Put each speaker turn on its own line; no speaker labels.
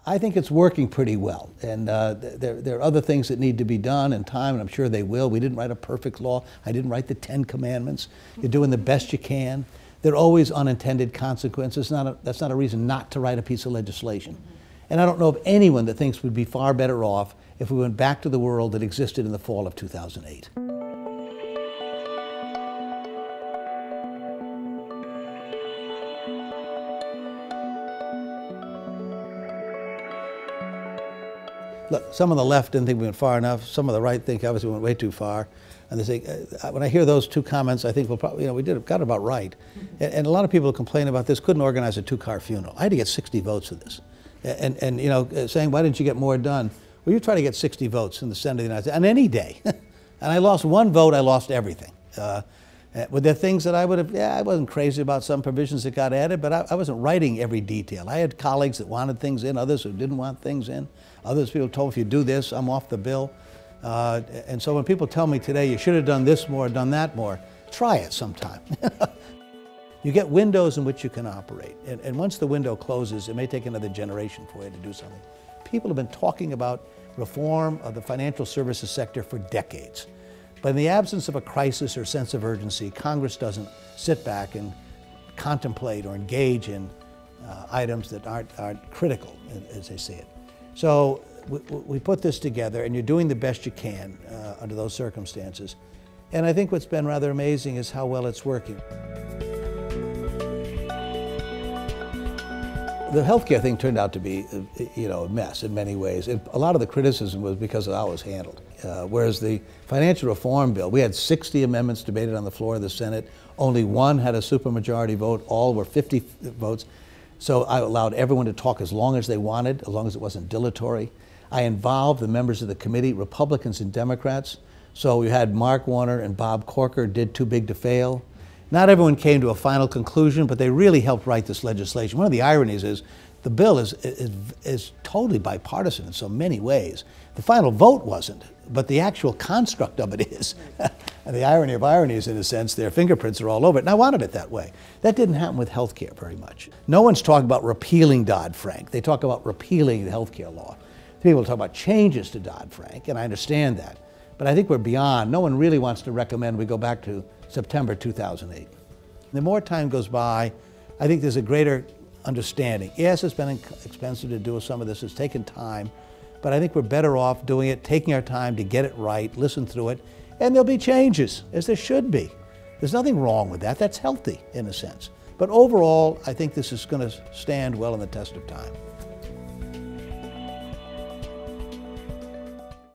I think it's working pretty well, and there are other things that need to be done in time, and I'm sure they will. We didn't write a perfect law. I didn't write the 10 Commandments. You're doing the best you can. There are always unintended consequences. That's not a reason not to write a piece of legislation. And I don't know of anyone that thinks we'd be far better off if we went back to the world that existed in the fall of 2008. Look, some on the left didn't think we went far enough. Some on the right think obviously we went way too far. And they say, when I hear those two comments, I think we'll probably, we got it about right. And a lot of people complain about this, couldn't organize a two-car funeral. I had to get 60 votes for this. And saying, why didn't you get more done? Well, you try to get 60 votes in the Senate of the United States on any day. And I lost one vote, I lost everything. Were there things that I would have, I wasn't crazy about some provisions that got added, but I wasn't writing every detail. I had colleagues that wanted things in, others who didn't want things in. Others people told, if you do this, I'm off the bill. And so when people tell me today, you should have done this more, done that more, try it sometime. You get windows in which you can operate. And once the window closes, it may take another generation for you to do something. People have been talking about reform of the financial services sector for decades. But in the absence of a crisis or sense of urgency, Congress doesn't sit back and contemplate or engage in items that aren't critical, as they see it. So we put this together, and you're doing the best you can under those circumstances. And I think what's been rather amazing is how well it's working. The healthcare thing turned out to be, a mess in many ways. And a lot of the criticism was because of how it was handled. Whereas the financial reform bill, we had 60 amendments debated on the floor of the Senate. Only one had a supermajority vote. All were 50 votes. So I allowed everyone to talk as long as they wanted, as long as it wasn't dilatory. I involved the members of the committee, Republicans and Democrats. So we had Mark Warner and Bob Corker did Too Big to Fail. Not everyone came to a final conclusion, but they really helped write this legislation. One of the ironies is the bill is totally bipartisan in so many ways. The final vote wasn't, but the actual construct of it is. And the irony of ironies, in a sense, their fingerprints are all over it. And I wanted it that way. That didn't happen with health care very much. No one's talking about repealing Dodd-Frank. They talk about repealing the health care law. People talk about changes to Dodd-Frank, and I understand that. But I think we're beyond. No one really wants to recommend we go back to September 2008. The more time goes by, I think there's a greater understanding. Yes, it's been expensive to do some of this. It's taken time. But I think we're better off doing it, taking our time to get it right, listen through it, and there'll be changes, as there should be. There's nothing wrong with that. That's healthy, in a sense. But overall, I think this is going to stand well in the test of time.